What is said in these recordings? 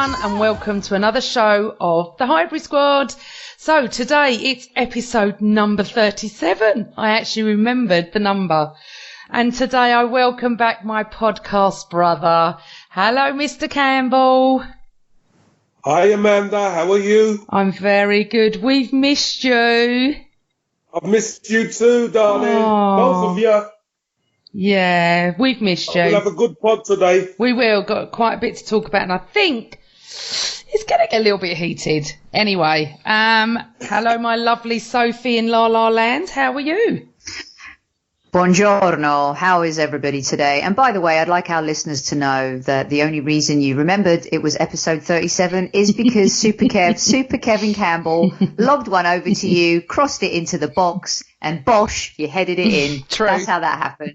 everyone, and welcome to another show of the Highbury Squad. So today it's episode number 37. I actually remembered the number. And today I welcome back my podcast brother. Hello, Mr. Campbell. Hi, Amanda. How are you? I'm very good. We've missed you. I've missed you too, darling. Aww. Both of you. Yeah, we've missed you. We'll have a good pod today. We will. Got quite a bit to talk about, and I think it's going to get a little bit heated. Anyway, hello, my lovely Sophie in La La Land. How are you? Buongiorno. How is everybody today? And by the way, I'd like our listeners to know that the only reason you remembered it was episode 37 is because Super Kevin Campbell lobbed one over to you, crossed it into the box, and bosh, you headed it in. True. That's how that happened.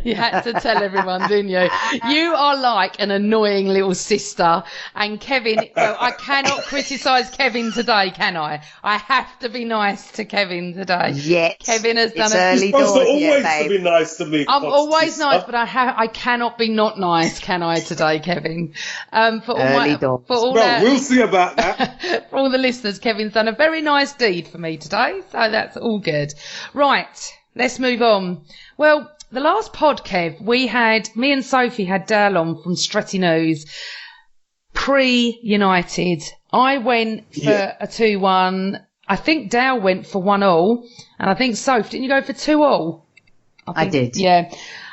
You had to tell everyone, didn't you? You are like an annoying little sister. And Kevin, well, I cannot criticise Kevin today, can I? I have to be nice to Kevin today. Yet. Kevin has done early You're supposed doors to always yet, to be nice to me. I'm always sister. nice, but I cannot be not nice, can I, today, Kevin? For Early doors. We'll see about that. For all the listeners, Kevin's done a very nice deed for me today, so that's all good. Right, let's move on. Well, the last pod, Kev, me and Sophie had Dale on from Stretty News, pre-United. I went for a 2-1. I think Dale went for 1-1, and I think Soph, didn't you go for 2-2? I did. Yeah.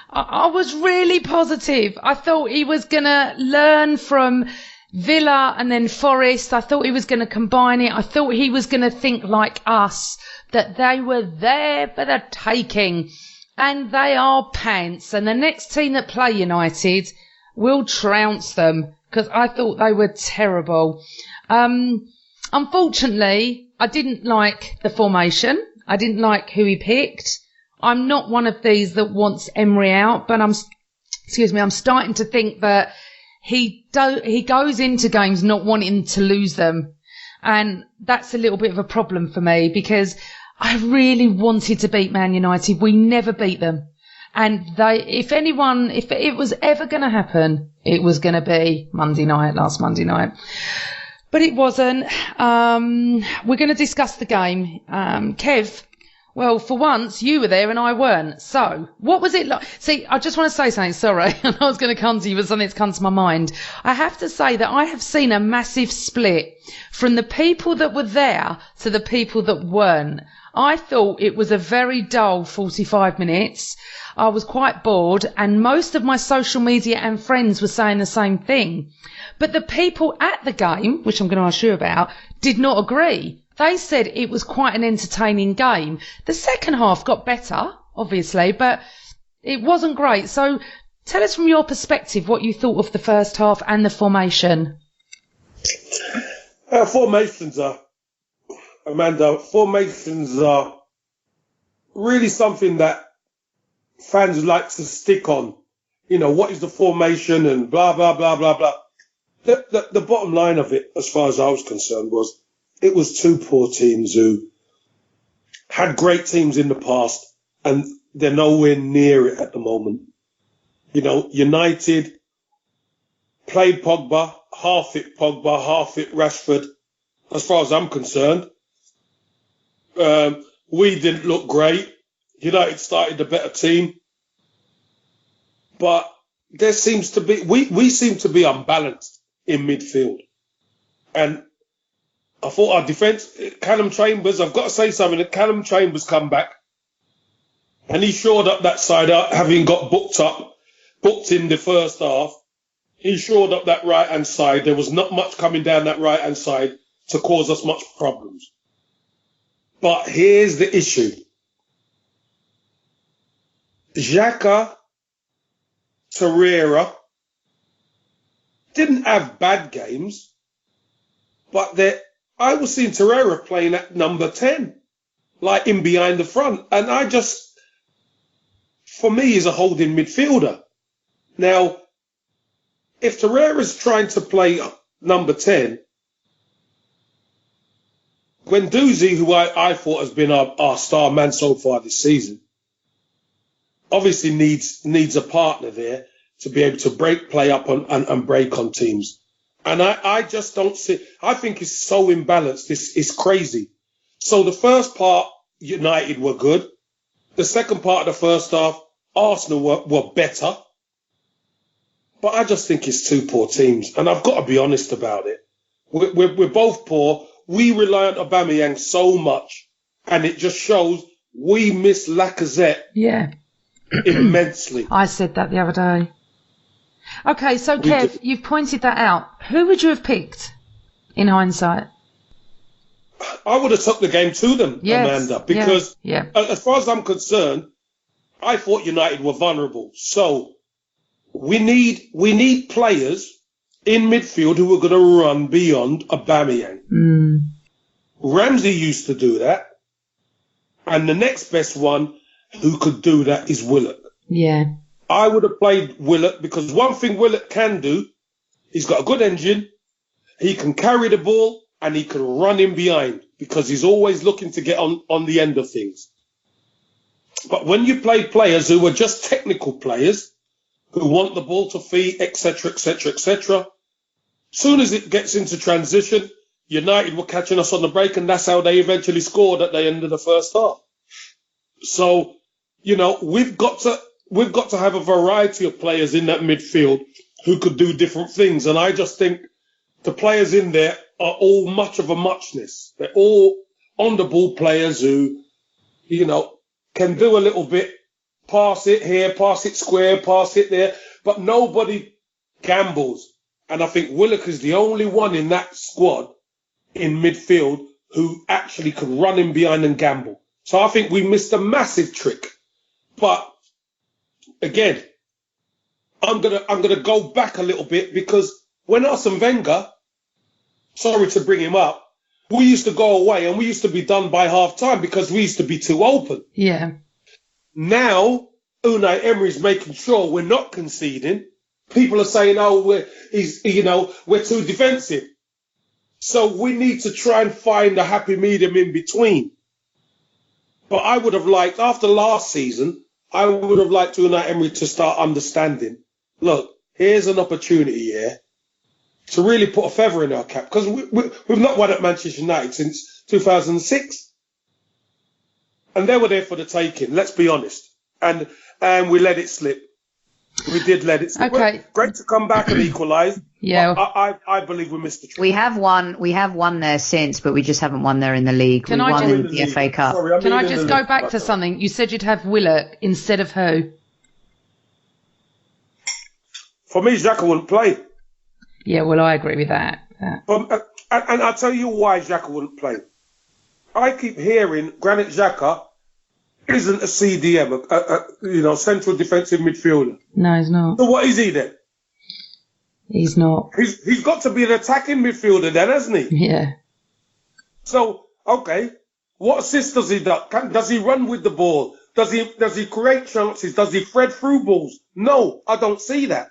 I was really positive. I thought he was going to learn from Villa and then Forest. I thought he was going to combine it. I thought he was going to think like us, that they were there for the taking. And they are pants. And the next team that play United will trounce them, because I thought they were terrible. Unfortunately, I didn't like the formation. I didn't like who he picked. I'm not one of these that wants Emery out, but I'm starting to think that he goes into games not wanting to lose them. And that's a little bit of a problem for me, because I really wanted to beat Man United. We never beat them. And if it was ever going to happen, it was going to be last Monday night. But it wasn't. We're going to discuss the game. Kev, well, for once, you were there and I weren't. So, what was it like? See, I just want to say something, sorry. I was going to come to you with something that's come to my mind. I have to say that I have seen a massive split from the people that were there to the people that weren't. I thought it was a very dull 45 minutes. I was quite bored, and most of my social media and friends were saying the same thing. But the people at the game, which I'm going to ask you about, did not agree. They said it was quite an entertaining game. The second half got better, obviously, but it wasn't great. So tell us from your perspective what you thought of the first half and the formation. Formations are really something that fans like to stick on. You know, what is the formation and blah, blah, blah, blah, blah. The bottom line of it, as far as I was concerned, was it was two poor teams who had great teams in the past, and they're nowhere near it at the moment. You know, United played Pogba, half it Rashford, as far as I'm concerned. We didn't look great. United started the better team. But there seems to be, we seem to be unbalanced in midfield. And I thought our defence, Callum Chambers, I've got to say something, that Callum Chambers come back and he shored up that side out, having got booked in the first half. He shored up that right-hand side. There was not much coming down that right-hand side to cause us much problems. But here's the issue. Xhaka, Torreira didn't have bad games, but I was seeing Torreira playing at number 10, like in behind the front. And for me, he's a holding midfielder. Now, if Torreira's trying to play number 10, Guendouzi, who I thought has been our star man so far this season, obviously needs a partner there to be able to play up and break on teams. And I just don't see. I think it's so imbalanced. It's crazy. So the first part, United were good. The second part of the first half, Arsenal were better. But I just think it's two poor teams. And I've got to be honest about it. We're both poor. We rely on Aubameyang so much. And it just shows we miss Lacazette immensely. I said that the other day. Okay, so Kev, you've pointed that out. Who would you have picked in hindsight? I would have took the game to them, Amanda, because as far as I'm concerned, I thought United were vulnerable. So we need players in midfield who are going to run beyond Aubameyang. Ramsey used to do that. And the next best one who could do that is Willock. Yeah. I would have played Willock because one thing Willock can do, he's got a good engine, he can carry the ball, and he can run in behind because he's always looking to get on the end of things. But when you play players who are just technical players, who want the ball to feet, etc., etc., etc., soon as it gets into transition, United were catching us on the break, and that's how they eventually scored at the end of the first half. So, we've got to have a variety of players in that midfield who could do different things. And I just think the players in there are all much of a muchness. They're all on-the-ball players who, can do a little bit, pass it here, pass it square, pass it there, but nobody gambles. And I think Willock is the only one in that squad in midfield who actually can run in behind and gamble. So I think we missed a massive trick. But again, I'm gonna go back a little bit because when Arsene Wenger, sorry to bring him up, we used to go away and we used to be done by half time because we used to be too open. Yeah. Now Unai Emery's making sure we're not conceding. People are saying, we're too defensive. So we need to try and find a happy medium in between. But I would have liked, after last season, I would have liked Unai Emery to start understanding, look, here's an opportunity here to really put a feather in our cap. Because we've not won at Manchester United since 2006. And they were there for the taking, let's be honest. And we let it slip. We did let it slip. Okay. Great to come back and equalise. Yeah. I believe we missed the trick. We have won there since, but we just haven't won there in the league. We won in the FA Cup. Sorry, Can I just go back to something? You said you'd have Willock instead of who? For me, Xhaka wouldn't play. Yeah, well, I agree with that. And I'll tell you why Xhaka wouldn't play. I keep hearing Granit Xhaka isn't a CDM, central defensive midfielder. No, he's not. So what is he then? He's not. He's got to be an attacking midfielder then, hasn't he? Yeah. So, okay, what assist does he do? Does he run with the ball? Does he create chances? Does he thread through balls? No, I don't see that.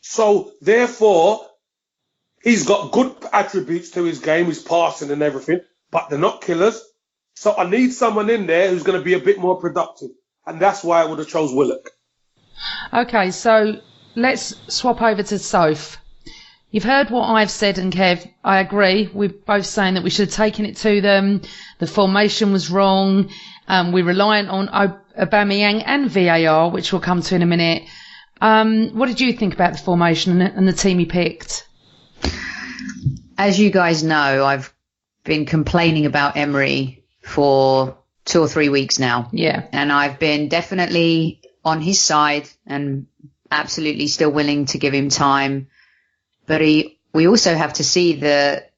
So, therefore, he's got good attributes to his game, his passing and everything, but they're not killers. So I need someone in there who's going to be a bit more productive. And that's why I would have chose Willock. Okay, so let's swap over to Soph. You've heard what I've said, and Kev, I agree. We're both saying that we should have taken it to them. The formation was wrong. We're reliant on Aubameyang and VAR, which we'll come to in a minute. What did you think about the formation and the team he picked? As you guys know, I've been complaining about Emery for 2 or 3 weeks now. Yeah. And I've been definitely on his side and absolutely still willing to give him time. But we also have to see that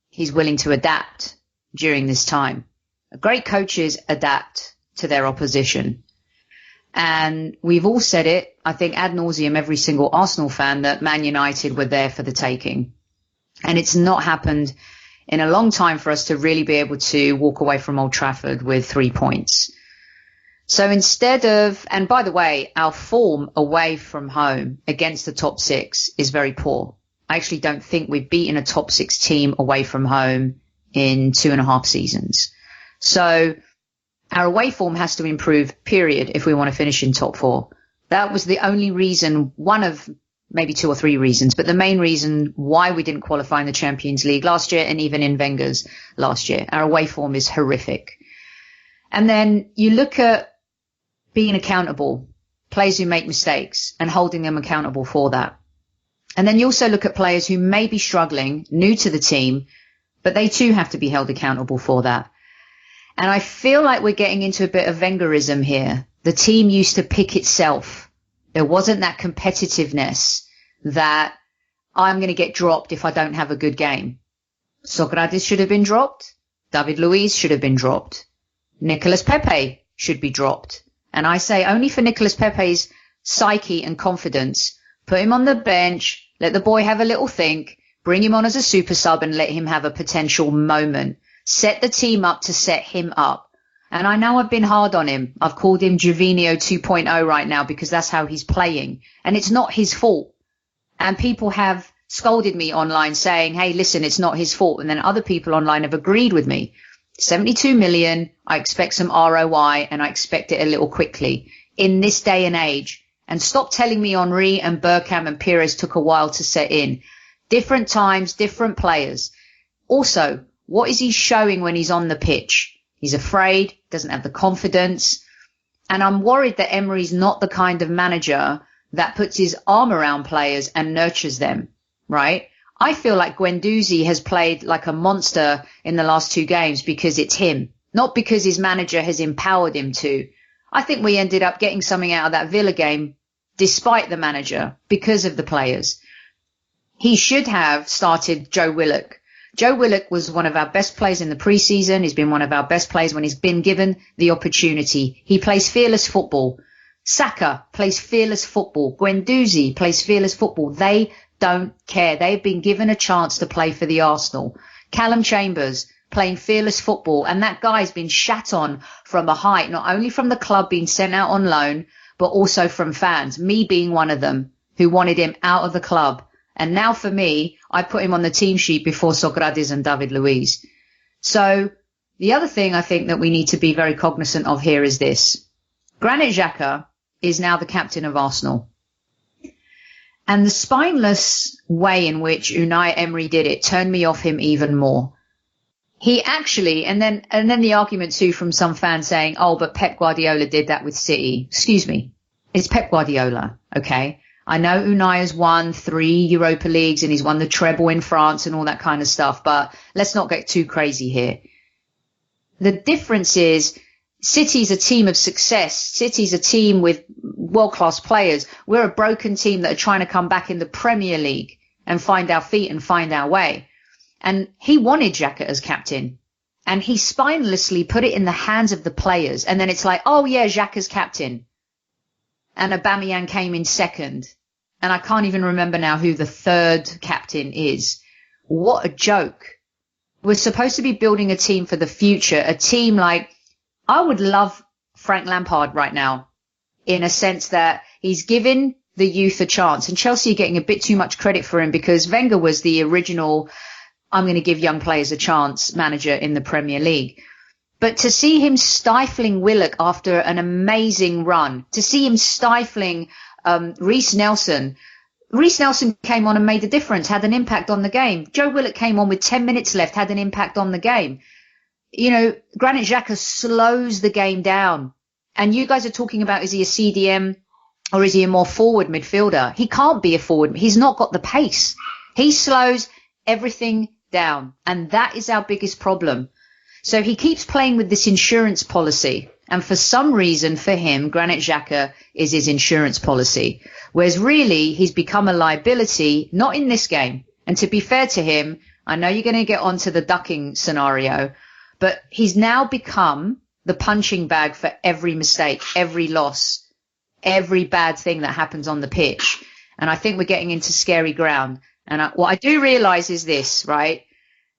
he's willing to adapt during this time. Great coaches adapt to their opposition. And we've all said it, I think ad nauseum, every single Arsenal fan, that Man United were there for the taking. And it's not happened in a long time for us to really be able to walk away from Old Trafford with 3 points. So instead of, and by the way, our form away from home against the top 6 is very poor. I actually don't think we've beaten a top 6 team away from home in 2.5 seasons. So our away form has to improve, period, if we want to finish in top 4. That was the only reason, one of maybe 2 or 3 reasons, but the main reason why we didn't qualify in the Champions League last year and even in Wenger's last year, our away form is horrific. And then you look at being accountable, players who make mistakes and holding them accountable for that. And then you also look at players who may be struggling, new to the team, but they too have to be held accountable for that. And I feel like we're getting into a bit of Wengerism here. The team used to pick itself. There wasn't that competitiveness that I'm going to get dropped if I don't have a good game. Sokratis should have been dropped. David Luiz should have been dropped. Nicolas Pepe should be dropped. And I say only for Nicolas Pepe's psyche and confidence, put him on the bench, let the boy have a little think, bring him on as a super sub and let him have a potential moment. Set the team up to set him up. And I know I've been hard on him. I've called him Gervinho 2.0 right now because that's how he's playing. And it's not his fault. And people have scolded me online saying, hey, listen, it's not his fault. And then other people online have agreed with me. 72 million, I expect some ROI and I expect it a little quickly in this day and age. And stop telling me Henry and Bergkamp and Pires took a while to set in. Different times, different players. Also, what is he showing when he's on the pitch? He's afraid, doesn't have the confidence. And I'm worried that Emery's not the kind of manager that puts his arm around players and nurtures them, right? I feel like Guendouzi has played like a monster in the last 2 games because it's him, not because his manager has empowered him to. I think we ended up getting something out of that Villa game despite the manager because of the players. He should have started Joe Willock. Joe Willock was one of our best players in the preseason. He's been one of our best players when he's been given the opportunity. He plays fearless football. Saka plays fearless football. Guendouzi plays fearless football. They don't care. They've been given a chance to play for the Arsenal. Callum Chambers playing fearless football, and that guy's been shat on from a height, not only from the club being sent out on loan, but also from fans, me being one of them who wanted him out of the club. And now for me, I put him on the team sheet before Sokratis and David Luiz. So the other thing I think that we need to be very cognizant of here is this. Granit Xhaka is now the captain of Arsenal. And the spineless way in which Unai Emery did it turned me off him even more. He actually, and then the argument too from some fans saying, oh, but Pep Guardiola did that with City. Excuse me. It's Pep Guardiola. Okay. I know Unai has won 3 Europa Leagues and he's won the treble in France and all that kind of stuff, but let's not get too crazy here. The difference is City's a team of success. City's a team with world-class players. We're a broken team that are trying to come back in the Premier League and find our feet and find our way. And he wanted Xhaka as captain. And he spinelessly put it in the hands of the players. And then it's like, oh yeah, Xhaka's captain. And Aubameyang came in second. And I can't even remember now who the third captain is. What a joke. We're supposed to be building a team for the future. A team like, I would love Frank Lampard right now, in a sense that he's given the youth a chance. And Chelsea are getting a bit too much credit for him because Wenger was the original, I'm going to give young players a chance manager in the Premier League. But to see him stifling Willock after an amazing run, to see him stifling Reece Nelson. Reece Nelson came on and made a difference, had an impact on the game. Joe Willock came on with 10 minutes left, had an impact on the game. You know, Granit Xhaka slows the game down. And you guys are talking about, is he a CDM or is he a more forward midfielder? He can't be a forward. He's not got the pace. He slows everything down. And that is our biggest problem. So he keeps playing with this insurance policy. And for some reason, for him, Granit Xhaka is his insurance policy. Whereas really, he's become a liability, not in this game. And to be fair to him, I know you're going to get onto the ducking scenario, but he's now become the punching bag for every mistake, every loss, every bad thing that happens on the pitch. And I think we're getting into scary ground. And what I do realize is this, right?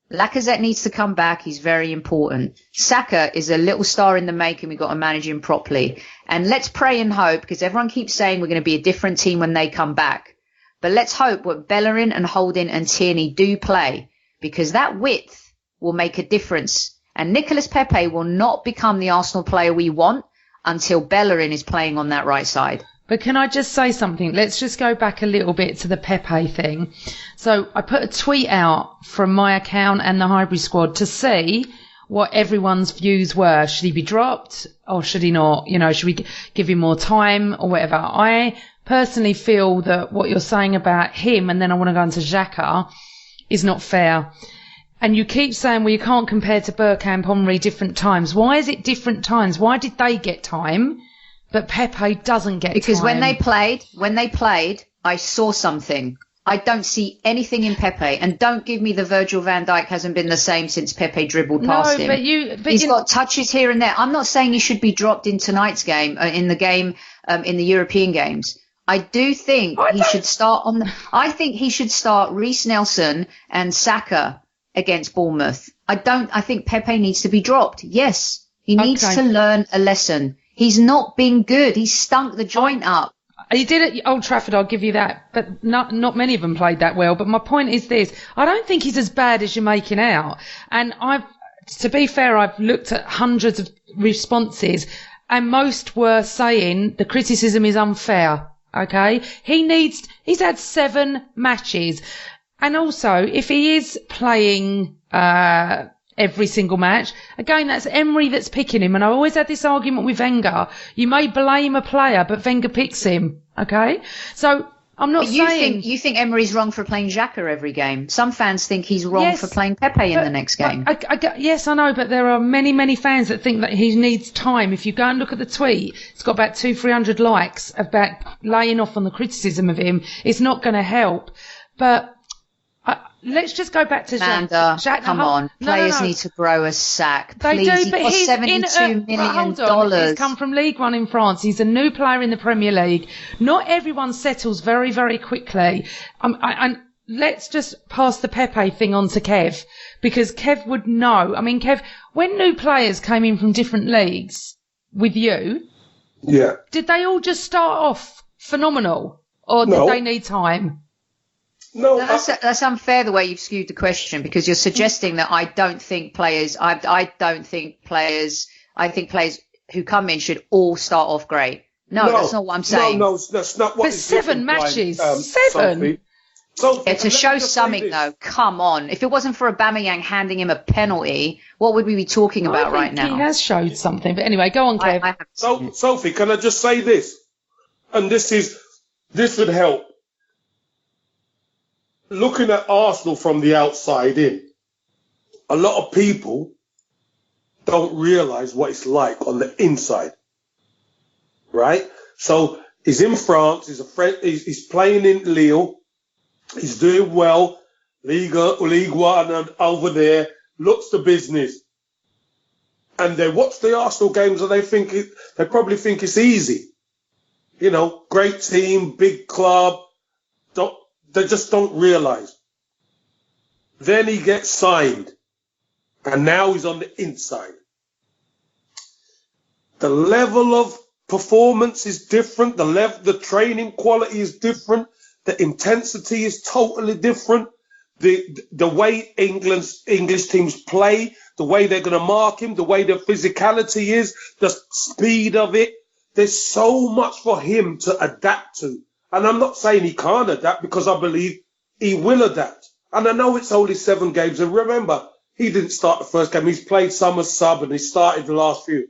Lacazette needs to come back. He's very important. Saka is a little star in the making. We've got to manage him properly. And let's pray and hope, because everyone keeps saying we're going to be a different team when they come back. But let's hope what Bellerin and Holding and Tierney do play, because that width will make a difference. And Nicolas Pepe will not become the Arsenal player we want until Bellerin is playing on that right side. But can I just say something? Let's just go back a little bit to the Pepe thing. So I put a tweet out from my account and the Highbury squad to see what everyone's views were. Should he be dropped or should he not? You know, should we give him more time or whatever? I personally feel that what you're saying about him, and then I want to go into Xhaka, is not fair. And you keep saying, well, you can't compare to Bergkamp, Henry, different times. Why is it different times? Why did they get time, but Pepe doesn't get because time? Because when they played, I saw something. I don't see anything in Pepe, and don't give me the Virgil van Dijk hasn't been the same since Pepe dribbled past him. But he's got touches here and there. I'm not saying he should be dropped in tonight's game, in the European games. I do think he should start I think he should start Reece Nelson and Saka against Bournemouth. I think Pepe needs to be dropped. Yes, he needs to learn a lesson. He's not been good. He stunk the joint up. He did at Old Trafford, I'll give you that, but not many of them played that well. But my point is this: I don't think he's as bad as you're making out. And to be fair, I've looked at hundreds of responses, and most were saying the criticism is unfair. Okay, he's had 7 matches, and also if he is playing every single match, again, that's Emery that's picking him. And I always had this argument with Wenger. You may blame a player, but Wenger picks him. Okay? So I'm not saying... You think Emery's wrong for playing Xhaka every game. Some fans think he's wrong for playing Pepe in the next game. Yes, I know, but there are many, many fans that think that he needs time. If you go and look at the tweet, it's got about 200-300 likes about laying off on the criticism of him. It's not going to help. But... let's just go back to Xhaka. Come on. Players need to grow a sack. They Please, do, but he's $72 million. He's come from League One in France. He's a new player in the Premier League. Not everyone settles very, very quickly. And let's just pass the Pepe thing on to Kev, because Kev would know. I mean, Kev, when new players came in from different leagues with you, did they all just start off phenomenal, or did they need time? No, that's unfair the way you've skewed the question, because you're suggesting that I think players who come in should all start off great. No, that's not what I'm saying. No, that's not what. But 7 matches, 7. So to show something though, come on. If it wasn't for Aubameyang handing him a penalty, what would we be talking about right now? He has showed something, but anyway, go on, Kev. So, Sophie, can I just say this? And this would help. Looking at Arsenal from the outside in, a lot of people don't realise what it's like on the inside, right? So he's in France, he's playing in Lille, he's doing well, League One and over there, looks the business. And they watch the Arsenal games and they probably think it's easy. You know, great team, big club, they just don't realise. Then he gets signed, and now he's on the inside. The level of performance is different. The training quality is different. The intensity is totally different. The way English teams play, the way they're going to mark him, the way the physicality is, the speed of it. There's so much for him to adapt to. And I'm not saying he can't adapt, because I believe he will adapt. And I know it's only 7 games. And remember, he didn't start the first game. He's played some as sub and he started the last few.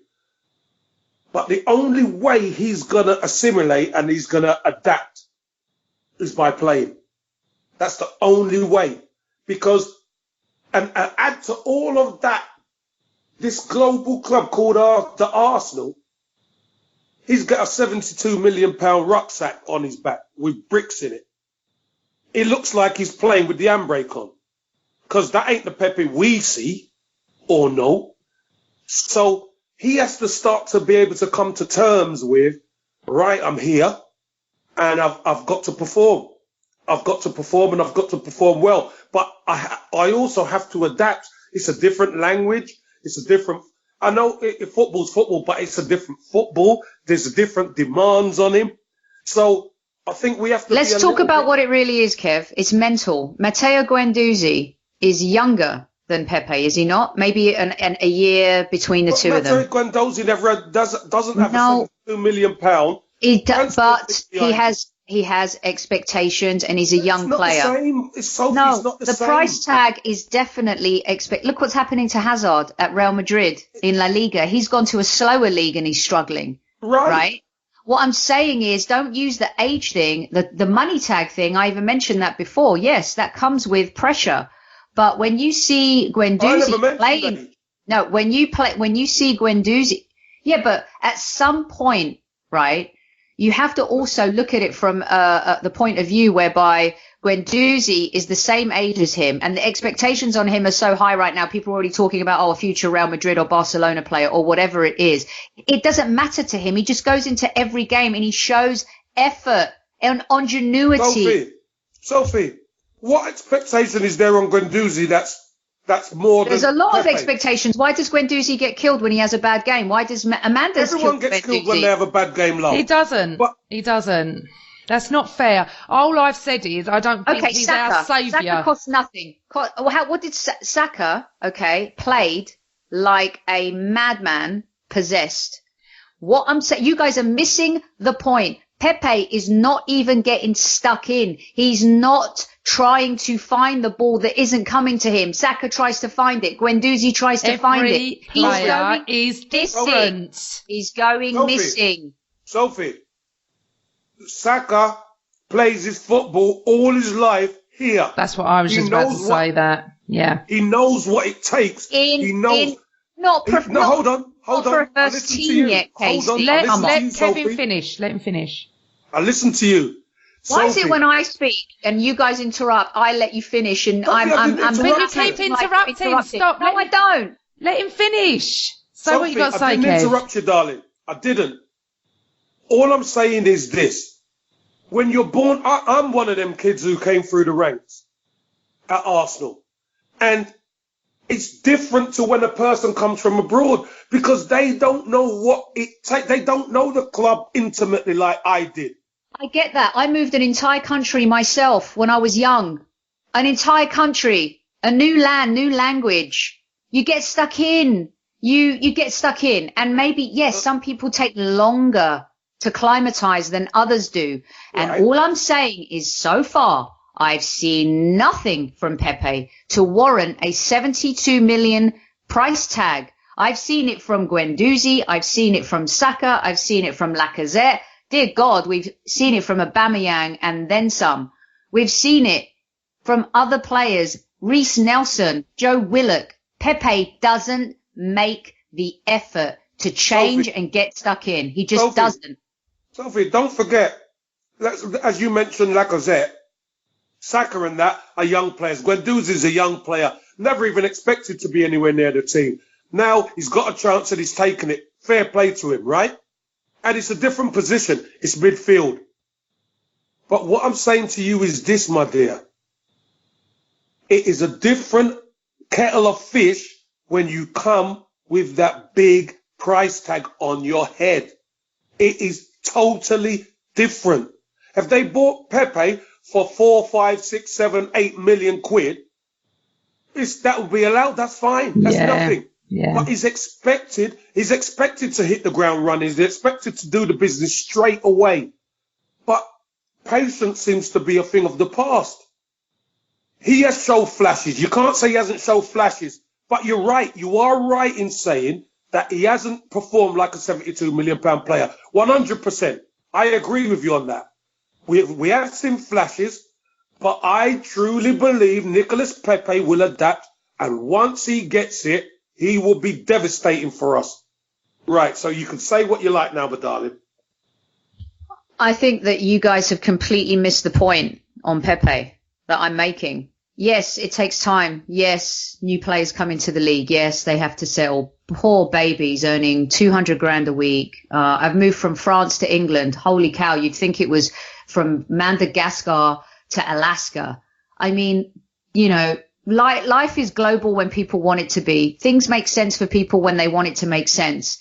But the only way he's going to assimilate and he's going to adapt is by playing. That's the only way. Because, and add to all of that, this global club called the Arsenal, he's got a £72 million rucksack on his back with bricks in it. It looks like he's playing with the handbrake on, because that ain't the Pepe we see or know. So he has to start to be able to come to terms with, right, I'm here and I've got to perform. I've got to perform, and I've got to perform well. But I also have to adapt. It's a different language. It's a different... I know football's football, but it's a different football. There's different demands on him. So I think we have to... Let's talk about what it really is, Kev. It's mental. Matteo Guendouzi is younger than Pepe, is he not? Maybe a year between the two of them. Matteo Guendouzi doesn't have a £72 million But he has expectations, and he's a young player. It's not the same. The price tag is definitely Look what's happening to Hazard at Real Madrid in La Liga. He's gone to a slower league and he's struggling. Right? What I'm saying is, don't use the age thing, the money tag thing. I even mentioned that before. Yes, that comes with pressure. But when you see Guendouzi playing, when you see Guendouzi, but at some point, right? You have to also look at it from the point of view whereby Guendouzi is the same age as him, and the expectations on him are so high right now. People are already talking about, a future Real Madrid or Barcelona player or whatever it is. It doesn't matter to him. He just goes into every game and he shows effort and ingenuity. Sophie, what expectation is there on Guendouzi that's more There's a lot of expectations. Why does Guendouzi get killed when he has a bad game? Why does Amanda's Everyone gets killed when they have a bad game, love. He doesn't. He doesn't. That's not fair. All I've said is I don't think he's our saviour. Saka costs nothing. What did Saka, played like a madman possessed. What I'm saying, you guys are missing the point. Pepe is not even getting stuck in. He's not trying to find the ball that isn't coming to him. Saka tries to find it. Guendouzi tries to find it. He's different. He's going missing. Sophie, Saka plays his football all his life here. That's what I was just about to say. That he knows what it takes. Hold on. For a first team yet, Casey. Let Kevin finish. Let him finish. I listen to you. Why is it when I speak and you guys interrupt, I let you finish and But you keep interrupting. Stop. No, I don't. Let him finish. So what you got to say, I didn't interrupt you, darling. I didn't. All I'm saying is this. When you're born, I'm one of them kids who came through the ranks at Arsenal. And it's different to when a person comes from abroad because they don't know what it takes. They don't know the club intimately like I did. I get that. I moved an entire country myself when I was young. An entire country, a new land, new language. You get stuck in. You get stuck in. And maybe, yes, some people take longer to climatize than others do. And all I'm saying is so far, I've seen nothing from Pepe to warrant a 72 million price tag. I've seen it from Guendouzi. I've seen it from Saka. I've seen it from Lacazette. Dear God, we've seen it from Aubameyang and then some. We've seen it from other players, Reece Nelson, Joe Willock. Pepe doesn't make the effort to change and get stuck in. He just doesn't. Sophie, don't forget, as you mentioned, Lacazette, Saka and that are young players. Guendouzi's a young player, never even expected to be anywhere near the team. Now he's got a chance and he's taken it. Fair play to him, right? And it's a different position. It's midfield. But what I'm saying to you is this, my dear. It is a different kettle of fish when you come with that big price tag on your head. It is totally different. If they bought Pepe for 4, 5, 6, 7, 8 million quid, that would be allowed. That's fine. That's nothing. Yeah. But he's expected to hit the ground running. He's expected to do the business straight away. But patience seems to be a thing of the past. He has showed flashes. You can't say he hasn't showed flashes. But you're right. You are right in saying that he hasn't performed like a £72 million player. 100%. I agree with you on that. We have seen flashes, but I truly believe Nicolas Pepe will adapt. And once he gets it, he will be devastating for us. Right, so you can say what you like now, but darling. I think that you guys have completely missed the point on Pepe that I'm making. Yes, it takes time. Yes, new players come into the league. Yes, they have to settle. Poor babies earning 200 grand a week. I've moved from France to England. Holy cow, you'd think it was from Madagascar to Alaska. I mean, life is global when people want it to be. Things make sense for people when they want it to make sense.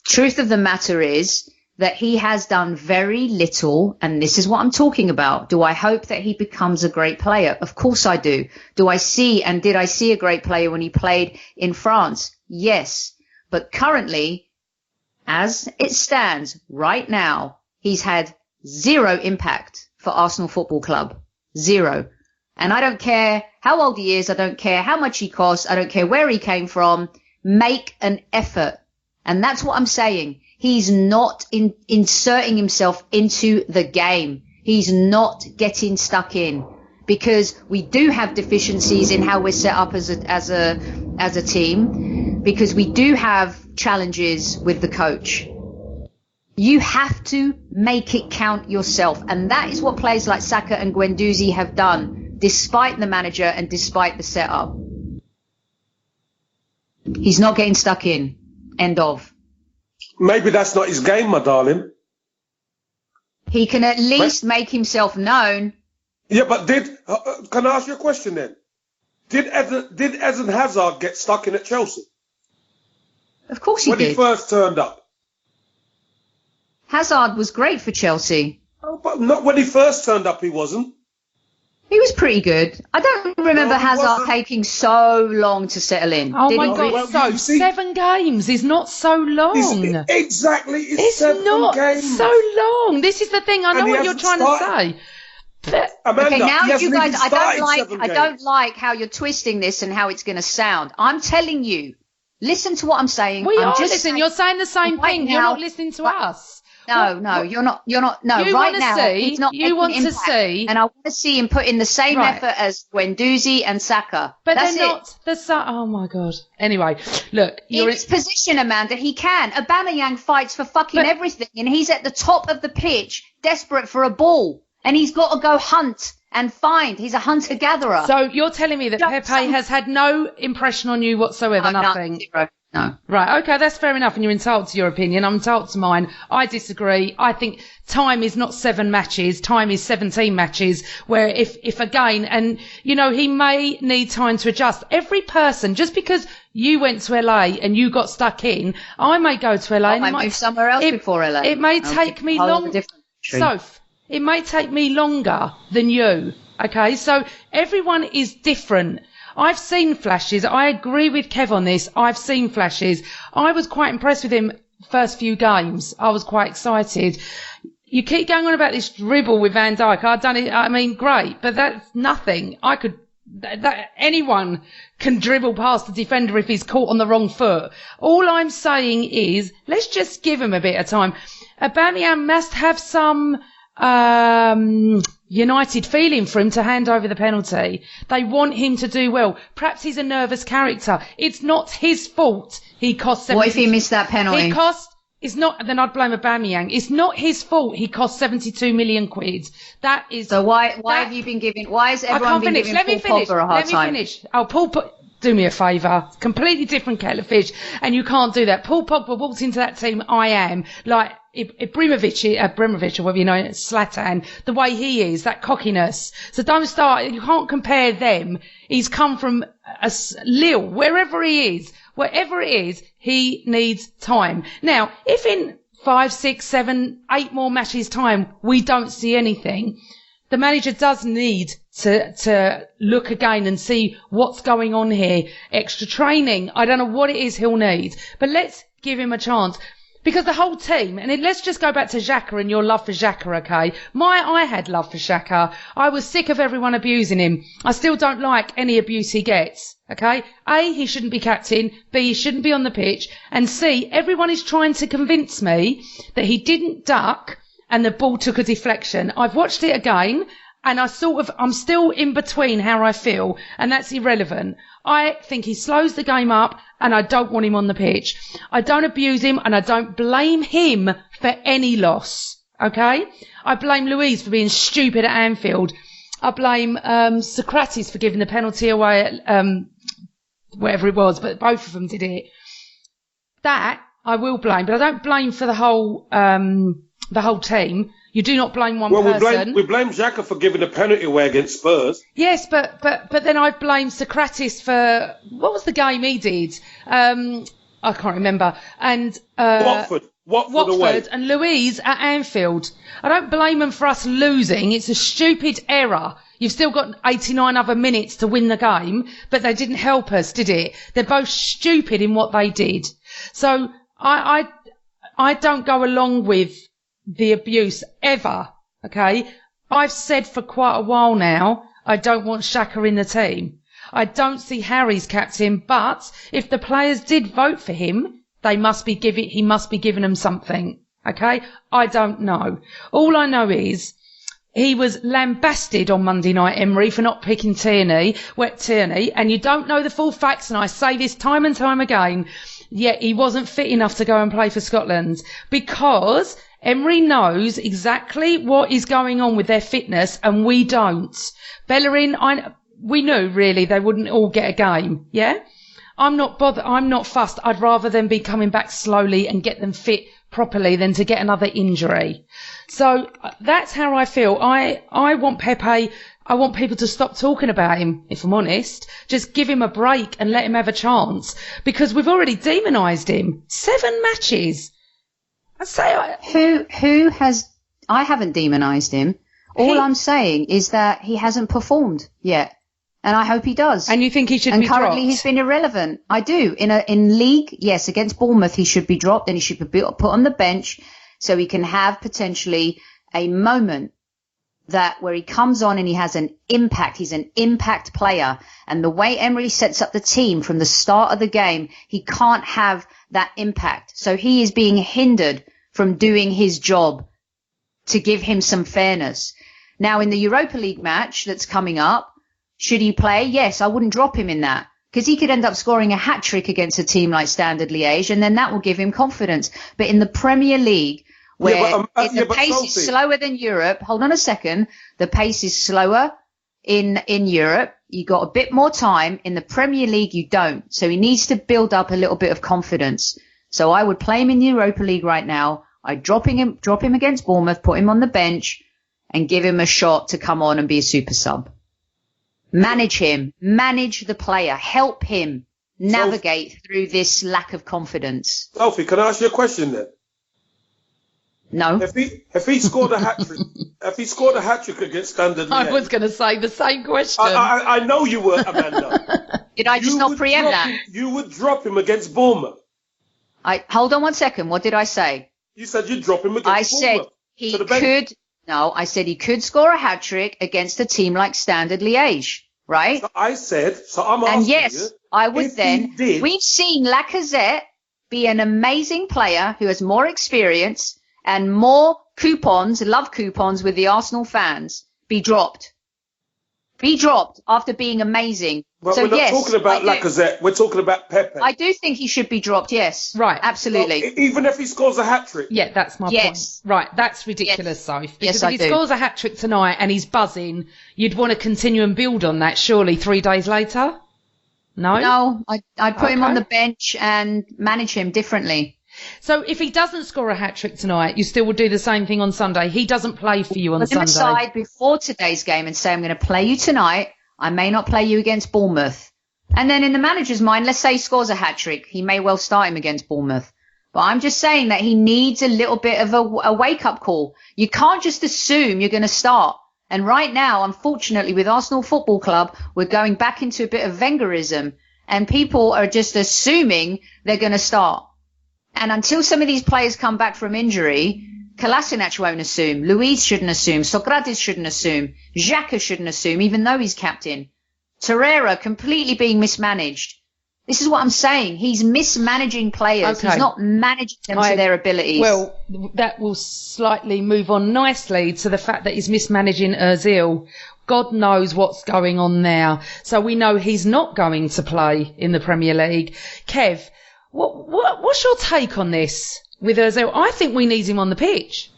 Truth of the matter is that he has done very little, and this is what I'm talking about. Do I hope that he becomes a great player? Of course I do. Did I see a great player when he played in France? Yes. But currently, as it stands right now, he's had zero impact for Arsenal Football Club. Zero. And I don't care how old he is. I don't care how much he costs. I don't care where he came from. Make an effort. And that's what I'm saying. He's not inserting himself into the game. He's not getting stuck in, because we do have deficiencies in how we're set up as a team, because we do have challenges with the coach. You have to make it count yourself. And that is what players like Saka and Guendouzi have done, despite the manager and despite the setup. He's not getting stuck in. End of. Maybe that's not his game, my darling. He can at least make himself known. Yeah, but can I ask you a question then? Did Eden Hazard get stuck in at Chelsea? Of course he did. When he first turned up. Hazard was great for Chelsea. Oh, but not when he first turned up, he wasn't. He was pretty good. I don't remember Hazard wasn't. taking so long to settle in. Oh Did my he? God! Well, So you see- 7 games is not so long. Exactly, It's 7 not games. so long. This is the thing. I know And he what you're hasn't trying started. to say. But Amanda, Okay, now he hasn't you guys, even I started don't 7 like games. how you're twisting this and how it's going to sound. I'm telling you, listen to what I'm saying. we I'm are just listening. saying- You're saying the same right thing. You're now- not listening to us. No, you're not. No, You right wanna now, see- he's not you making want to impact. see- And I want to see him put in the same Right. effort as Guendouzi and Saka. But That's they're it. not the Oh my God. Anyway, look, In you're his position, Amanda, he can. Aubameyang fights for fucking But- everything, and he's at the top of the pitch, desperate for a ball, and he's got to go hunt and find. He's a hunter-gatherer. So you're telling me that Just Pepe some- has had no impression on you whatsoever, No, nothing? zero. No. Right, okay, that's fair enough, and you're entitled to your opinion. I'm entitled to mine. I disagree. I think time is not 7 matches. Time is 17 matches, where if again, and, you know, he may need time to adjust. Every person, just because you went to LA and you got stuck in, I may go to LA. I and might move somewhere else before LA. It may I'll take pick me a whole other long. different country. Soph, it may take me longer than you. Okay, so everyone is different. I've seen flashes. I agree with Kev on this. I've seen flashes. I was quite impressed with him first few games. I was quite excited. You keep going on about this dribble with Van Dijk. I've done it. I mean, great, but that's nothing. Anyone can dribble past the defender if he's caught on the wrong foot. All I'm saying is, let's just give him a bit of time. Aubameyang must have some united feeling for him to hand over the penalty. They want him to do well. Perhaps he's a nervous character. It's not his fault he cost 70. What if he missed that penalty? It's not, then I'd blame Aubameyang. It's not his fault he cost 72 million quid. That is. So why have you been giving? Why has everyone been giving Paul Pogba a hard time? Let me finish. Oh, do me a favour. Completely different kettle of fish, and you can't do that. Paul Pogba walked into that team. I am like Ibrahimovic, or whatever, you know, Zlatan. The way he is, that cockiness. So don't start. You can't compare them. He's come from Lille, wherever it is, he needs time. Now, if in 5, 6, 7, 8 more matches time we don't see anything, the manager does need to look again and see what's going on here. Extra training. I don't know what it is he'll need, but let's give him a chance. Because the whole team, and let's just go back to Xhaka and your love for Xhaka, okay? I had love for Xhaka. I was sick of everyone abusing him. I still don't like any abuse he gets, okay? A, he shouldn't be captain. B, he shouldn't be on the pitch. And C, everyone is trying to convince me that he didn't duck and the ball took a deflection. I've watched it again, and I'm still in between how I feel, and that's irrelevant. I think he slows the game up, and I don't want him on the pitch. I don't abuse him, and I don't blame him for any loss, okay? I blame Luiz for being stupid at Anfield. I blame Socrates for giving the penalty away at whatever it was, but both of them did it. That I will blame, but I don't blame for the whole team. You do not blame one person. We blame Xhaka for giving a penalty away against Spurs. Yes, but then I blame Socrates for what was the game he did? I can't remember. And Watford away. and Luiz at Anfield. I don't blame them for us losing. It's a stupid error. You've still got 89 other minutes to win the game, but they didn't help us, did it? They're both stupid in what they did. So I don't go along with the abuse ever. Okay. I've said for quite a while now, I don't want Xhaka in the team. I don't see Harry's captain, but if the players did vote for him, he must be giving them something. Okay? I don't know. All I know is he was lambasted on Monday night, Emery, for not picking Tierney, and you don't know the full facts, and I say this time and time again, yet he wasn't fit enough to go and play for Scotland because Emery knows exactly what is going on with their fitness and we don't. Bellerin, we knew really they wouldn't all get a game, yeah? I'm not bothered, I'm not fussed. I'd rather them be coming back slowly and get them fit properly than to get another injury. So that's how I feel. I want Pepe, I want people to stop talking about him, if I'm honest. Just give him a break and let him have a chance because we've already demonised him. 7 matches. I haven't demonised him. All I'm saying is that he hasn't performed yet. And I hope he does. And you think he should be dropped? And currently he's been irrelevant. I do. In league, yes, against Bournemouth he should be dropped and he should be put on the bench so he can have potentially a moment where he comes on and he has an impact. He's an impact player. And the way Emery sets up the team from the start of the game, he can't have that impact. So he is being hindered from doing his job to give him some fairness. Now in the Europa League match that's coming up, should he play? Yes, I wouldn't drop him in that because he could end up scoring a hat-trick against a team like Standard Liège and then that will give him confidence. But in the Premier League, where the pace is slower than Europe, hold on a second, the pace is slower in Europe. You got a bit more time. In the Premier League, you don't. So he needs to build up a little bit of confidence. So I would play him in the Europa League right now. I'd drop him against Bournemouth, put him on the bench and give him a shot to come on and be a super sub. Manage him, manage the player, help him navigate through this lack of confidence. Sophie, can I ask you a question then? No. If he scored a hat trick, against Standard Liège, I was going to say the same question. I know you were, Amanda. Did I just not preempt that? You would drop him against Bournemouth. Hold on one second. What did I say? You said you'd drop him against Bournemouth. I said he could score a hat trick against a team like Standard Liège, right? So I'm asking and yes, you, I would then. We've seen Lacazette be an amazing player who has more experience and more love coupons with the Arsenal fans, be dropped. Be dropped after being amazing. But so we're not talking about Lacazette. We're talking about Pepe. I do think he should be dropped, yes. Right. Absolutely. Well, even if he scores a hat-trick. Yeah, that's my point. Right, that's ridiculous, Soph. Because if he scores a hat-trick tonight and he's buzzing, you'd want to continue and build on that, surely, 3 days later? No? No, I'd put him on the bench and manage him differently. So if he doesn't score a hat-trick tonight, you still would do the same thing on Sunday. He doesn't play for you on Sunday. Put him aside before today's game and say, I'm going to play you tonight. I may not play you against Bournemouth. And then in the manager's mind, let's say he scores a hat-trick. He may well start him against Bournemouth. But I'm just saying that he needs a little bit of a wake-up call. You can't just assume you're going to start. And right now, unfortunately, with Arsenal Football Club, we're going back into a bit of Wengerism. And people are just assuming they're going to start. And until some of these players come back from injury, Kolasinac won't assume, Luiz shouldn't assume, Sokratis shouldn't assume, Xhaka shouldn't assume, even though he's captain. Torreira completely being mismanaged. This is what I'm saying. He's mismanaging players. Okay. He's not managing them to their abilities. Well, that will slightly move on nicely to the fact that he's mismanaging Ozil. God knows what's going on there. So we know he's not going to play in the Premier League. Kev, what's your take on this with Ozil? I think we need him on the pitch.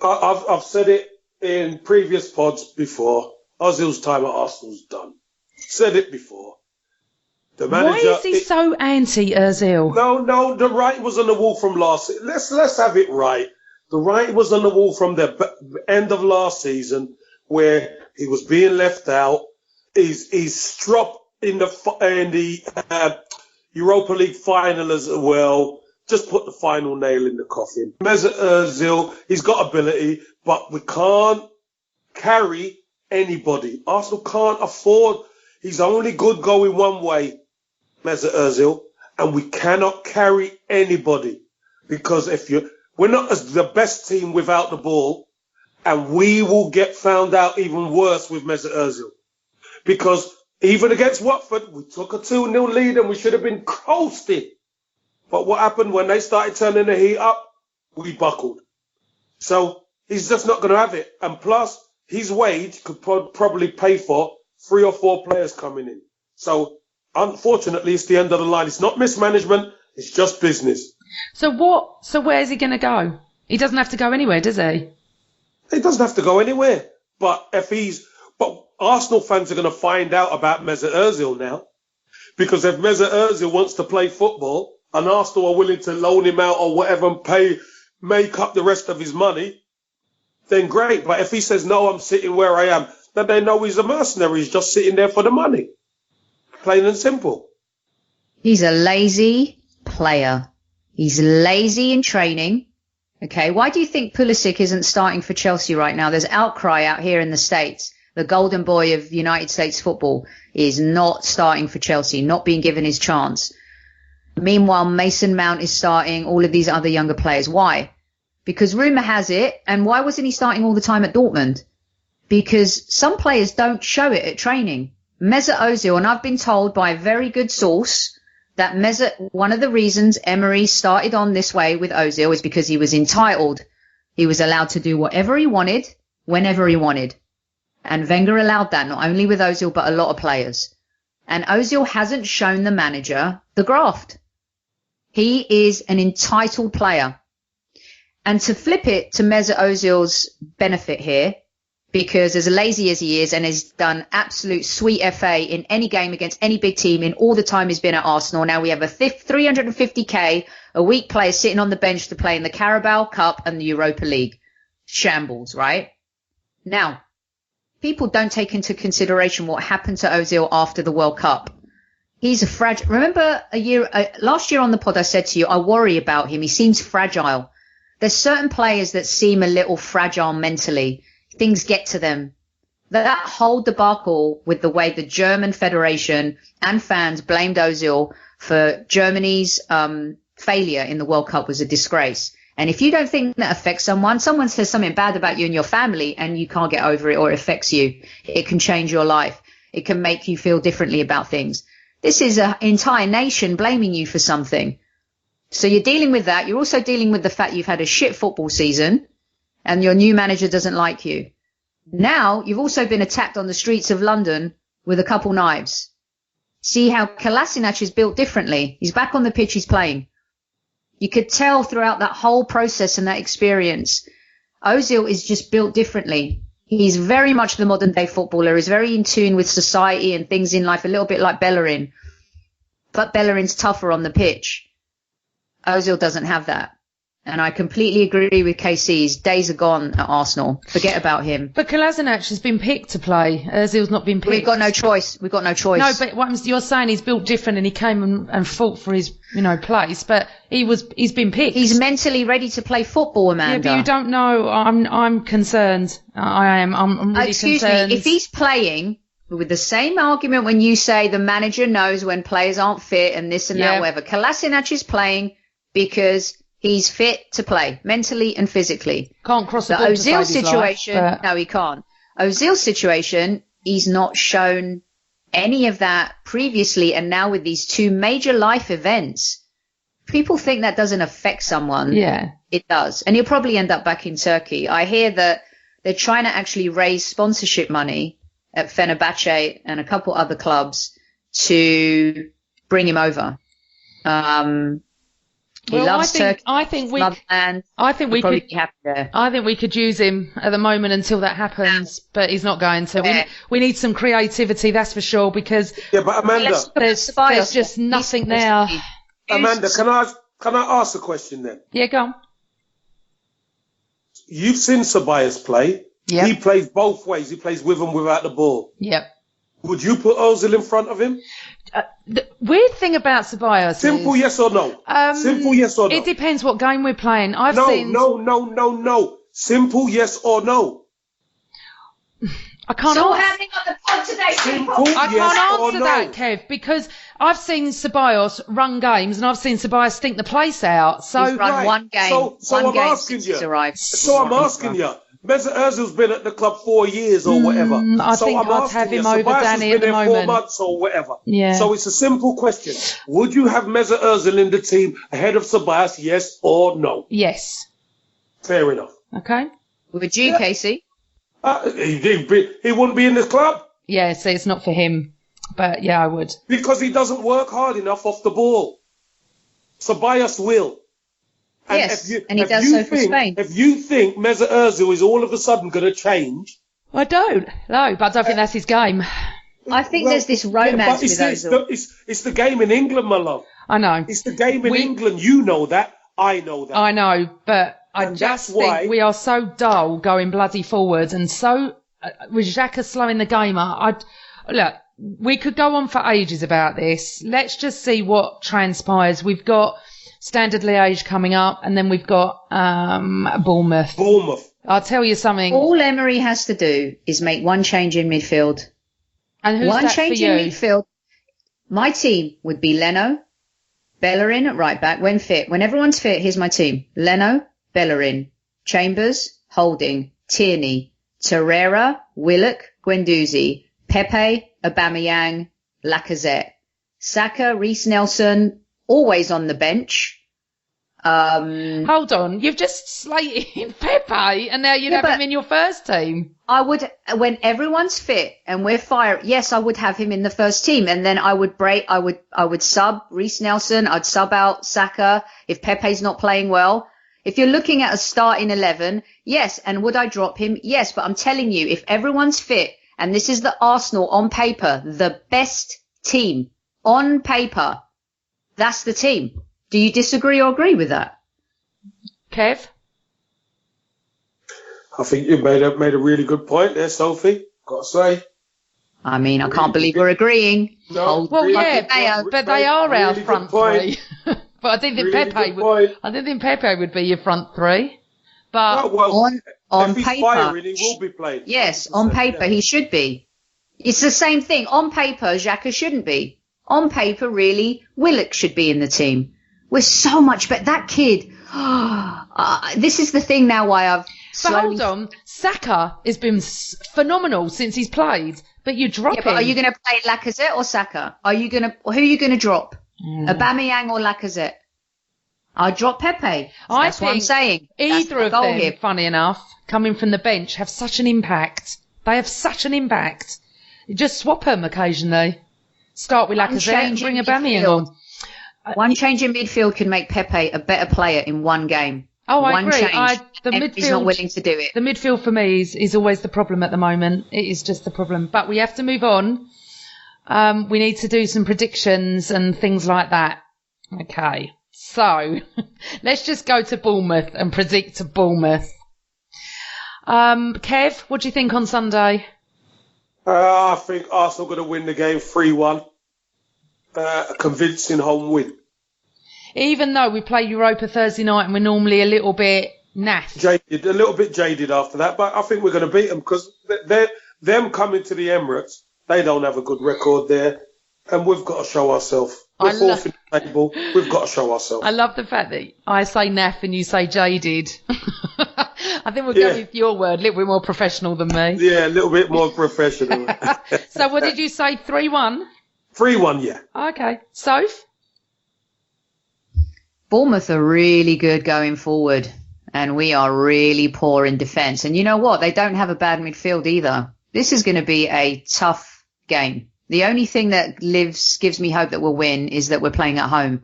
I've said it in previous pods before. Ozil's time at Arsenal's done. Said it before. The manager. Why is he so anti-Ozil? No. The writing was on the wall from last. Let's have it right. The writing was on the wall from the end of last season, where he was being left out. He's dropped in the Europa League final as well. Just put the final nail in the coffin. Mesut Ozil, he's got ability, but we can't carry anybody. Arsenal can't afford. He's only good going one way, Mesut Ozil, and we cannot carry anybody. Because We're not as the best team without the ball, and we will get found out even worse with Mesut Ozil. Because even against Watford, we took a 2-0 lead and we should have been coasting. But what happened when they started turning the heat up? We buckled. So he's just not going to have it. And plus, his wage could probably pay for 3 or 4 players coming in. So unfortunately, it's the end of the line. It's not mismanagement. It's just business. So where's he going to go? He doesn't have to go anywhere, does he? He doesn't have to go anywhere. But Arsenal fans are going to find out about Mesut Ozil now. Because if Mesut Ozil wants to play football and Arsenal are willing to loan him out or whatever and make up the rest of his money, then great. But if he says, no, I'm sitting where I am, then they know he's a mercenary. He's just sitting there for the money. Plain and simple. He's a lazy player. He's lazy in training. Okay, why do you think Pulisic isn't starting for Chelsea right now? There's outcry out here in the States. The golden boy of United States football is not starting for Chelsea, not being given his chance. Meanwhile, Mason Mount is starting, all of these other younger players. Why? Because rumour has it, and why wasn't he starting all the time at Dortmund? Because some players don't show it at training. Mesut Ozil, and I've been told by a very good source that one of the reasons Emery started on this way with Ozil is because he was entitled. He was allowed to do whatever he wanted, whenever he wanted. And Wenger allowed that, not only with Ozil, but a lot of players. And Ozil hasn't shown the manager the graft. He is an entitled player. And to flip it to Mesut Ozil's benefit here, because as lazy as he is and has done absolute sweet FA in any game against any big team in all the time he's been at Arsenal, now we have a 350k a week player sitting on the bench to play in the Carabao Cup and the Europa League. Shambles, right? Now, people don't take into consideration what happened to Ozil after the World Cup. He's a fragile. Remember last year on the pod, I said to you, I worry about him. He seems fragile. There's certain players that seem a little fragile mentally. Things get to them. That whole debacle with the way the German Federation and fans blamed Ozil for Germany's failure in the World Cup was a disgrace. And if you don't think that affects someone says something bad about you and your family and you can't get over it or it affects you, it can change your life. It can make you feel differently about things. This is an entire nation blaming you for something. So you're dealing with that. You're also dealing with the fact you've had a shit football season and your new manager doesn't like you. Now you've also been attacked on the streets of London with a couple knives. See how Kolasinac is built differently. He's back on the pitch, he's playing. You could tell throughout that whole process and that experience, Ozil is just built differently. He's very much the modern day footballer. He's very in tune with society and things in life, a little bit like Bellerin. But Bellerin's tougher on the pitch. Ozil doesn't have that. And I completely agree with KC's days are gone at Arsenal. Forget about him. But Kolasinac has been picked to play. Ozil's not been picked. We've got no choice. No, but you're saying he's built different and he came and fought for his, place. But he's been picked. He's mentally ready to play football, Amanda. Yeah, but you don't know. I'm concerned. I am. I'm really concerned. Excuse me. If he's playing with the same argument when you say the manager knows when players aren't fit and this and that, whatever. Kolasinac is playing because he's fit to play, mentally and physically. Can't cross the ball to save his life, no, he can't. Ozil's situation, he's not shown any of that previously, and now with these two major life events, people think that doesn't affect someone. Yeah. It does. And he'll probably end up back in Turkey. I hear that they're trying to actually raise sponsorship money at Fenerbahce and a couple other clubs to bring him over. He loves Turkey. I think we could be happy there. I think we could use him at the moment until that happens, but he's not going to. Yeah. We need some creativity, that's for sure, because but Amanda, there's just nothing there. Amanda, can I ask a question then? Yeah, go on. You've seen Ceballos play. Yep. He plays both ways. He plays with and without the ball. Yep. Would you put Ozil in front of him? The weird thing about Ceballos Simple is, yes or no? Simple yes or no? It depends what game we're playing. No. Simple yes or no? I can't It's all answer. happening on the pod today, Simple. people. I Yes can't or answer no? that, Kev, because I've seen Ceballos run games and I've seen Ceballos stink the place out. So He's run Right. one game. So one I'm game asking since you. he's arrived. So I'm asking you. Mesut Ozil's been at the club 4 years or whatever. I so think I'm I'd asking have him you. over Ceballos has Danny been at the there 4 moment. months or whatever. Yeah. So it's a simple question. Would you have Mesut Ozil in the team ahead of Ceballos, yes or no? yes. Fair enough. Okay. Would you, Yeah. Casey? He wouldn't be in this club Yeah, so it's not for him. But yeah, I would. because he doesn't work hard enough off the ball. Ceballos will. Yes, and he does so for Spain. If you think Mesut Ozil is all of a sudden going to change, I don't. No, but I don't think that's his game. I think there's this romance but it's, with Ozil. it's the game in England, my love. I know. It's the game in England. You know that. I know that. I know, but I And just that's why- think we are so dull going bloody forward and so with Xhaka slowing the game up. Look, we could go on for ages about this. Let's just see what transpires. We've got Standard Liège coming up, and then we've got Bournemouth. I'll tell you something. All Emery has to do is make one change in midfield. And who's One that change for you? in midfield. My team would be Leno, Bellerin at right back when fit. When everyone's fit, here's my team. Leno, Bellerin, Chambers, Holding, Tierney, Torreira, Willock, Guendouzi, Pepe, Aubameyang, Lacazette, Saka, Reece Nelson, always on the bench. Hold on, you've just slated Pepe, and now you'd have him in your first team. I would, when everyone's fit and we're firing, yes, I would have him in the first team, and then I would sub Reece Nelson, I'd sub out Saka if Pepe's not playing well. If you're looking at a starting 11, yes, and would I drop him? Yes, but I'm telling you, if everyone's fit, and this is the Arsenal on paper, the best team on paper, that's the team. Do you disagree or agree with that? Kev? I think you made a really good point there, Sophie. Got to say. I mean, I can't believe we're agreeing. No, Well, really yeah, good- but they are our really good front point. three. But I didn't think Really Pepe good would. point. I didn't think Pepe would be your front three. But Oh, well, On if he's paper, firing, he will be playing. yes, on 100%, paper yeah. he should be. It's the same thing. On paper, Xhaka shouldn't be. On paper, really, Willock should be in the team. We're so much better. That kid. This is the thing now. Why I've But slowly. hold on, Saka has been phenomenal since he's played. But you drop Yeah, him. but are you going to play Lacazette or Saka? Who are you going to drop? Aubameyang or Lacazette? I drop Pepe. That's what I'm think saying. That's Either my of goal them, here. funny enough, coming from the bench, have such an impact. They have such an impact. You just swap them occasionally. Start with Lacazette and change bring in Aubameyang midfield. on. One change in midfield can make Pepe a better player in one game. Oh, I One agree. change. The Emery's not midfield, willing to do it. the midfield for me is always the problem at the moment. It is just the problem. But we have to move on. We need to do some predictions and things like that. Okay. So let's just go to Bournemouth and predict Bournemouth. Kev, what do you think on Sunday? I think Arsenal going to win the game 3-1. A convincing home win. Even though we play Europa Thursday night and we're normally a little bit naff. Jaded, a little bit jaded after that, but I think we're going to beat them because them coming to the Emirates, they don't have a good record there, and we've got to show ourselves. We're fourth in the table. We've got to show ourselves. I love the fact that I say naff and you say jaded. I think we'll go with your word, a little bit more professional than me. Yeah, a little bit more professional. So what did you say, 3-1? 3-1, yeah. Okay. Soph? Bournemouth are really good going forward, and we are really poor in defence. And you know what? They don't have a bad midfield either. This is going to be a tough game. The only thing that gives me hope that we'll win is that we're playing at home.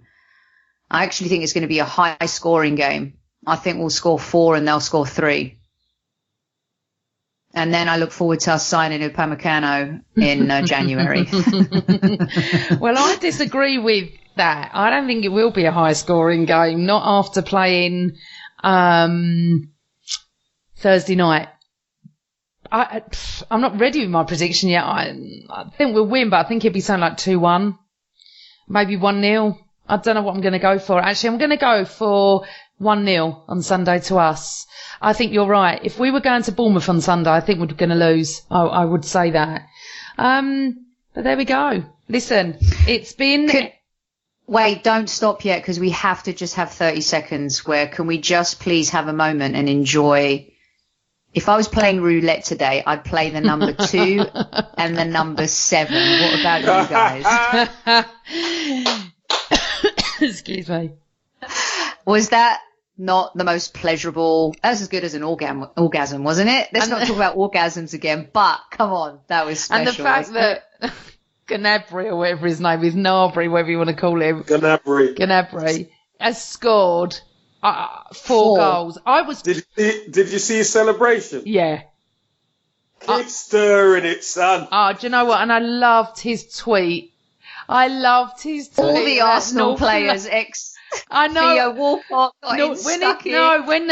I actually think it's going to be a high-scoring game. I think we'll score 4 and they'll score 3. And then I look forward to us signing Upamecano in January. Well, I disagree with that. I don't think it will be a high-scoring game, not after playing Thursday night. I'm not ready with my prediction yet. I think we'll win, but I think it'll be something like 2-1, maybe 1-0. I don't know what I'm going to go for. Actually, I'm going to go for 1-0 on Sunday to us. I think you're right. If we were going to Bournemouth on Sunday, I think we're going to lose. I would say that. But there we go. Listen, it's been... Wait, don't stop yet, because we have to just have 30 seconds where can we just please have a moment and enjoy... If I was playing roulette today, I'd play the number 2 and the number 7. What about you guys? Excuse me. Was that not the most pleasurable? That was as good as an orgasm, wasn't it? Let's not talk about orgasms again, but come on, that was special. And the fact that Gnabry, or whatever his name is, Gnabry, whatever you want to call him. Gnabry has scored 4 goals. Did you see his celebration? Yeah. Keep stirring it, son. Oh, do you know what? And I loved his tweet. All the Arsenal players, I know. Theo Walcott when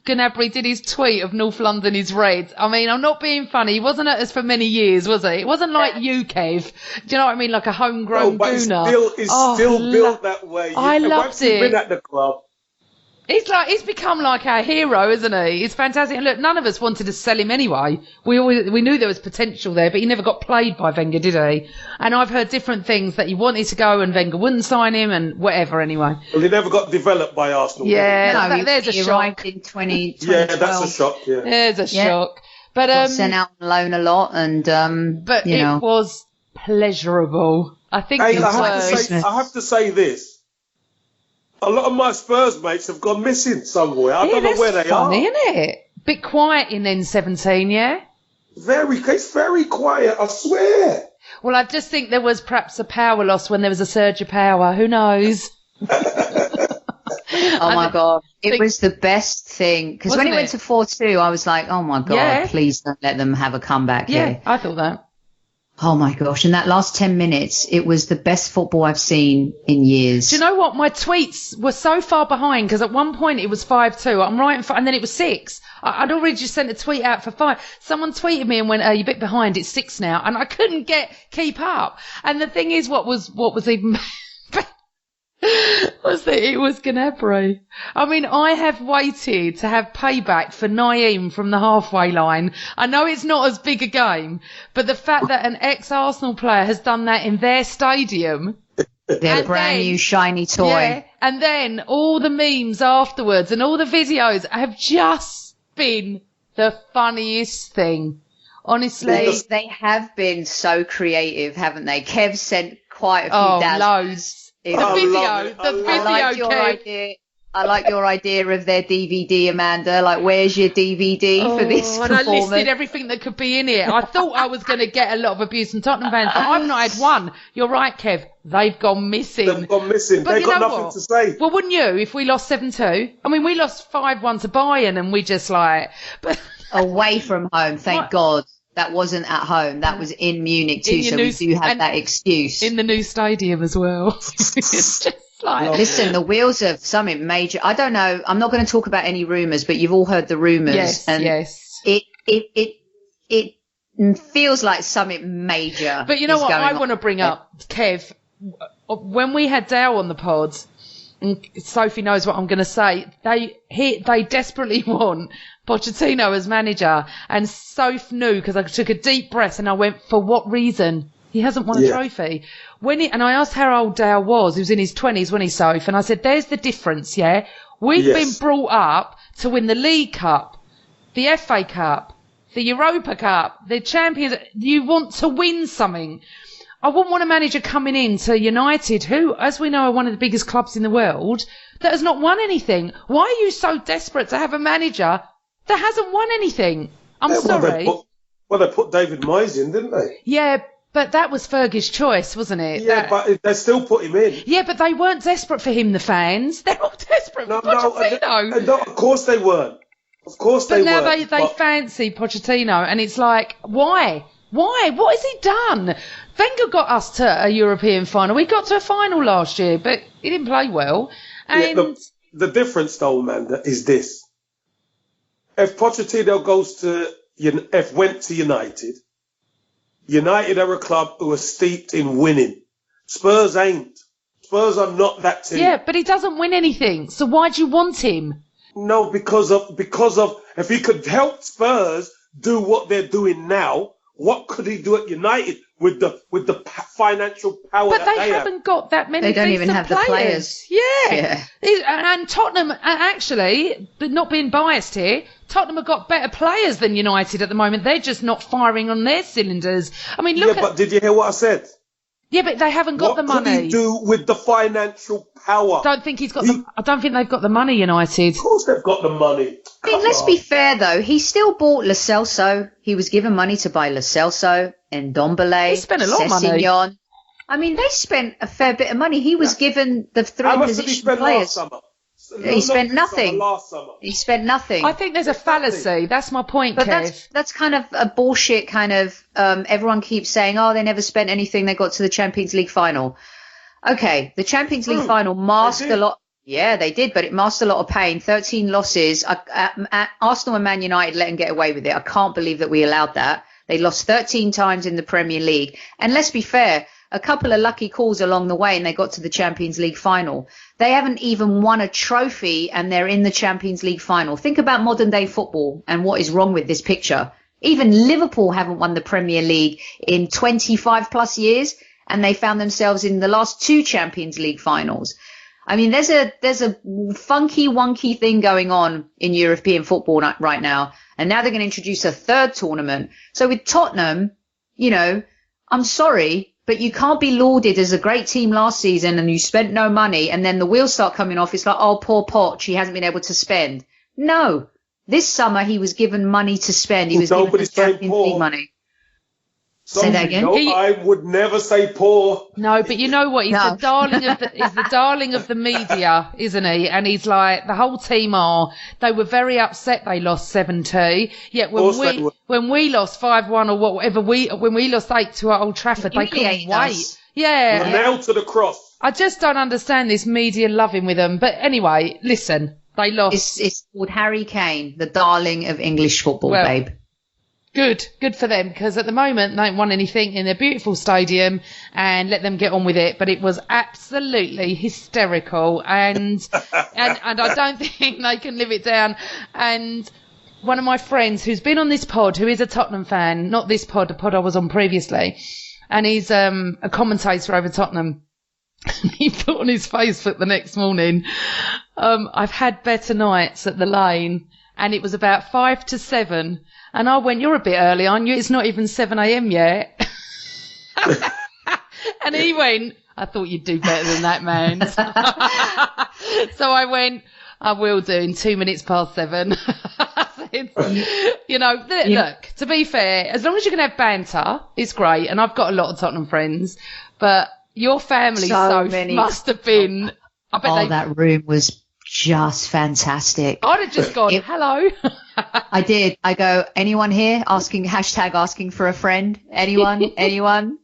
Gnabry did his tweet of North London is red, I mean, I'm not being funny. He wasn't at us for many years, was he? It wasn't like you, Kev. Do you know what I mean? Like a homegrown gooner. He's still built that way. I loved it. Been at the club. He's become like our hero, isn't he? He's fantastic. And look, none of us wanted to sell him anyway. We knew there was potential there, but he never got played by Wenger, did he? And I've heard different things that he wanted to go and Wenger wouldn't sign him and whatever anyway. Well, he never got developed by Arsenal. Yeah, there's a shock. Arrived in 2012. Yeah, that's a shock, yeah. There's a shock. But got sent out on loan a lot and but it was pleasurable. I think I have to say this. A lot of my Spurs mates have gone missing somewhere. I don't know where they are. Funny, isn't it? Bit quiet in N17, yeah? It's very quiet, I swear. Well, I just think there was perhaps a power loss when there was a surge of power. Who knows? Oh, my God. It was the best thing. Because when it went to 4-2, I was like, oh, my God, please don't let them have a comeback here. Yeah, I thought that. Oh, my gosh. In that last 10 minutes, it was the best football I've seen in years. Do you know what? My tweets were so far behind because at one point it was 5-2. I'm right in front, and then it was 6. I'd already just sent a tweet out for 5. Someone tweeted me and went, you're a bit behind. It's 6 now. And I couldn't keep up. And the thing is, what was even was that it was Gnabry. I mean, I have waited to have payback for Naeem from the halfway line. I know it's not as big a game, but the fact that an ex-Arsenal player has done that in their stadium. Their brand new shiny toy. Yeah, and then all the memes afterwards and all the videos have just been the funniest thing. Honestly. They have been so creative, haven't they? Kev sent quite a few loads. The video, I like your idea of their DVD, Amanda. Like, where's your DVD for this performance? And I listed everything that could be in it. I thought I was going to get a lot of abuse from Tottenham fans, but I've not had one. You're right, Kev. They've gone missing. But they've got nothing to say. Well, wouldn't you if we lost 7-2? I mean, we lost 5-1 to Bayern and we just but away from home, thank God. That wasn't at home. That was in Munich too, so we do have that excuse. In the new stadium as well. It's just Listen, the wheels of something major. I don't know. I'm not going to talk about any rumours, but you've all heard the rumours. Yes. It feels like something major. But you know what I want to bring up, Kev? When we had Dale on the pod, and Sophie knows what I'm going to say, they desperately want Pochettino as manager, and Soph knew because I took a deep breath and I went, for what reason? He hasn't won a trophy. And I asked how old Dale was. He was in his 20s when he Soph, and I said, there's the difference, yeah? We've been brought up to win the League Cup, the FA Cup, the Europa Cup, the Champions. You want to win something. I wouldn't want a manager coming in to United, who, as we know, are one of the biggest clubs in the world, that has not won anything. Why are you so desperate to have a manager that hasn't won anything? I'm sorry. They put David Moyes in, didn't they? Yeah, but that was Fergie's choice, wasn't it? Yeah, but they still put him in. Yeah, but they weren't desperate for him, the fans. They're all desperate for Pochettino. No, of course they weren't. Of course they weren't. But now they fancy Pochettino, and it's like, why? Why? What has he done? Wenger got us to a European final. We got to a final last year, but he didn't play well. And the difference, though, Amanda, is this. If Pochettino went to United, United are a club who are steeped in winning. Spurs ain't. Spurs are not that team. Yeah, but he doesn't win anything. So why do you want him? No, because of if he could help Spurs do what they're doing now, what could he do at United with the financial power But that they haven't got that many. They don't even decent have the players. Yeah. And Tottenham, actually, but not being biased here, Tottenham have got better players than United at the moment. They're just not firing on their cylinders. I mean, look. But did you hear what I said? Yeah, but they haven't got the money. What could he do with the financial power? I don't think they've got the money, United. Of course they've got the money. I mean, let's be fair though. He still bought Lo Celso. He was given money to buy Lo Celso and Ndombele. He spent a lot of money. I mean, they spent a fair bit of money. He was given the three position players. He spent nothing. Last summer. He spent nothing. I think there's a fallacy. That's my point, But Kev. that's kind of a bullshit kind of, everyone keeps saying, oh, they never spent anything. They got to the Champions League final. Okay, the Champions League final masked a lot. Yeah, they did, but it masked a lot of pain. 13 losses. Arsenal and Man United let them get away with it. I can't believe that we allowed that. They lost 13 times in the Premier League. And let's be fair, a couple of lucky calls along the way and they got to the Champions League final. They haven't even won a trophy and they're in the Champions League final. Think about modern day football and what is wrong with this picture. Even Liverpool haven't won the Premier League in 25 plus years and they found themselves in the last two Champions League finals. I mean, there's a funky, wonky thing going on in European football right now. And now they're going to introduce a third tournament. So with Tottenham, you know, I'm sorry, but you can't be lauded as a great team last season and you spent no money and then the wheels start coming off. It's like, oh, poor Poch, he hasn't been able to spend. No, this summer he was given money to spend. He was given the Champions League money. Say that again. No, I would never say poor. No, but you know what? He's the darling of the media, isn't he? And he's like, the whole team they were very upset they lost 7-2. Yet when we lost 5-1 or whatever, when we lost 8 to at Old Trafford, they couldn't wait. Yeah. Nailed to the cross. I just don't understand this media loving with them. But anyway, listen, they lost. It's called Harry Kane, the darling of English football, babe. Good for them, because at the moment they haven't won anything in their beautiful stadium, and let them get on with it. But it was absolutely hysterical, and I don't think they can live it down. And one of my friends who's been on this pod, who is a Tottenham fan, not this pod, the pod I was on previously, and he's a commentator over Tottenham. He put on his Facebook the next morning, I've had better nights at the Lane, and it was about 5 to 7. And I went, you're a bit early, aren't you? It's not even 7 a.m. yet. And he went, I thought you'd do better than that, man. So I went, I will do in 2 minutes past 7. You know, look, to be fair, as long as you can have banter, it's great. And I've got a lot of Tottenham friends, but your family must have been. I bet that room was just fantastic. I'd have just gone, hello. I did. I go, anyone here? Asking for a friend. Anyone?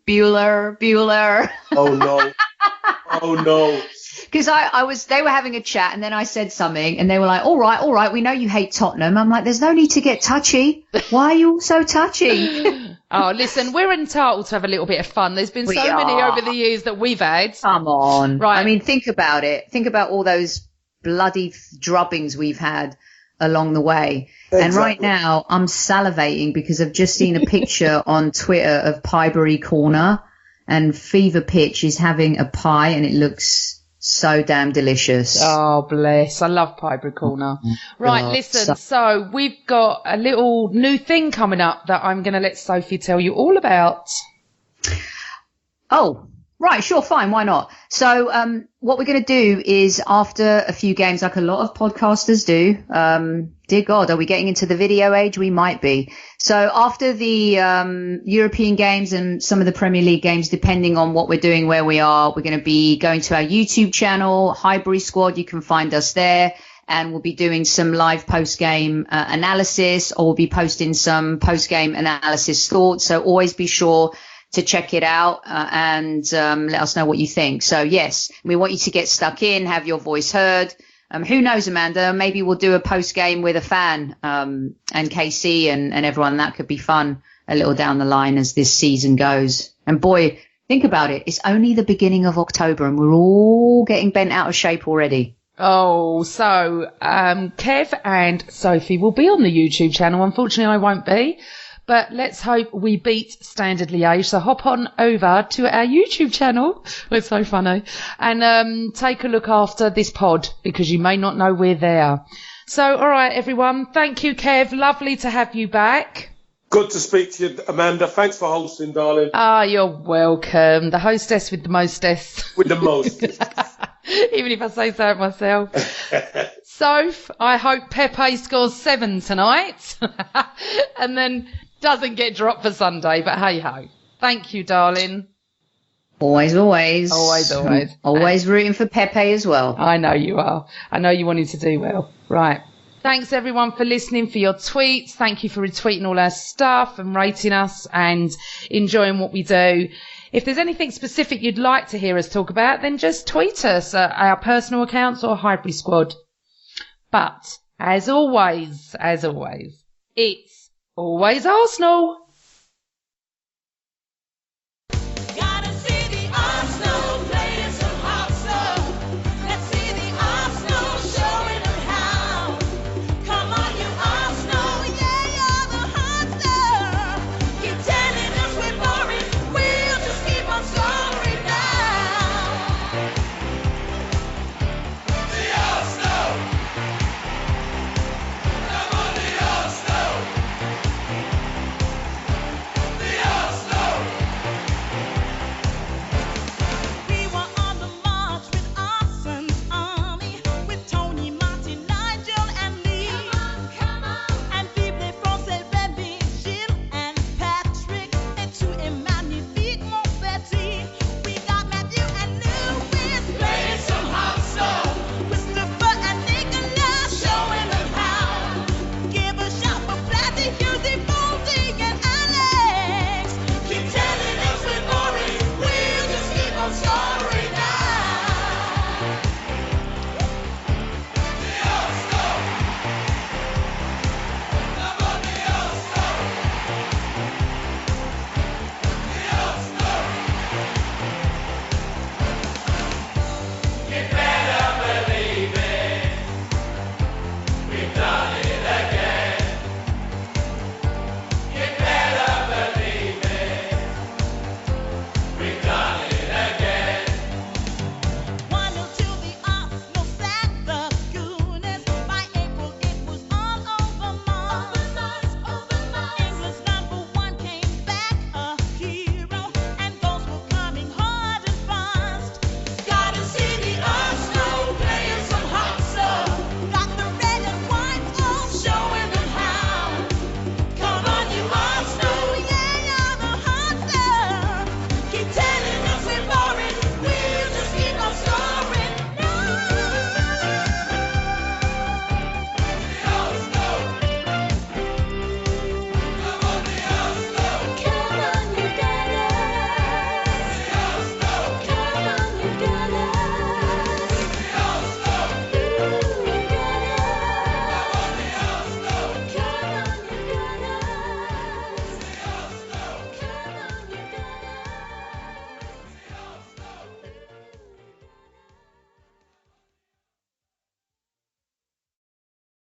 Bueller. Oh no. Because they were having a chat and then I said something and they were like, all right. We know you hate Tottenham. I'm like, there's no need to get touchy. Why are you so touchy? Oh, listen, we're entitled to have a little bit of fun. There's been many over the years that we've had. Come on. Right. I mean, think about it. Think about all those bloody drubbings we've had along the way. Exactly. And right now I'm salivating because I've just seen a picture on Twitter of Piebury Corner and Fever Pitch is having a pie and it looks so damn delicious. Oh, bless. I love Piebury Corner. Right, listen, so we've got a little new thing coming up that I'm going to let Sophie tell you all about. Oh, right, sure, fine, why not? So what we're going to do is after a few games, like a lot of podcasters do, dear God, are we getting into the video age? We might be. So after the European games and some of the Premier League games, depending on what we're doing, where we are, we're going to be going to our YouTube channel, Highbury Squad. You can find us there. And we'll be doing some live post-game analysis, or we'll be posting some post-game analysis thoughts. So always be sure to check it out and let us know what you think. So, yes, we want you to get stuck in, have your voice heard. Who knows, Amanda, maybe we'll do a post-game with a fan and KC and everyone. That could be fun a little down the line as this season goes. And, boy, Think about it. It's only the beginning of October and we're all getting bent out of shape already. Oh, so Kev and Sophie will be on the YouTube channel. Unfortunately, I won't be. But let's hope we beat Standard Liège. So hop on over to our YouTube channel. It's so funny. And take a look after this pod because you may not know we're there. So, all right, everyone. Thank you, Kev. Lovely to have you back. Good to speak to you, Amanda. Thanks for hosting, darling. Ah, you're welcome. The hostess with the mostess. With the most. Even if I say so myself. Soph, I hope Pepe scores 7 tonight. And then doesn't get dropped for Sunday. But hey-ho. Thank you, darling. Always. Always. Always rooting for Pepe as well. I know you are. I know you wanted to do well. Right. Thanks, everyone, for listening, for your tweets. Thank you for retweeting all our stuff and rating us and enjoying what we do. If there's anything specific you'd like to hear us talk about, then just tweet us at our personal accounts or Highbury Squad. But, as always, it's always Arsenal.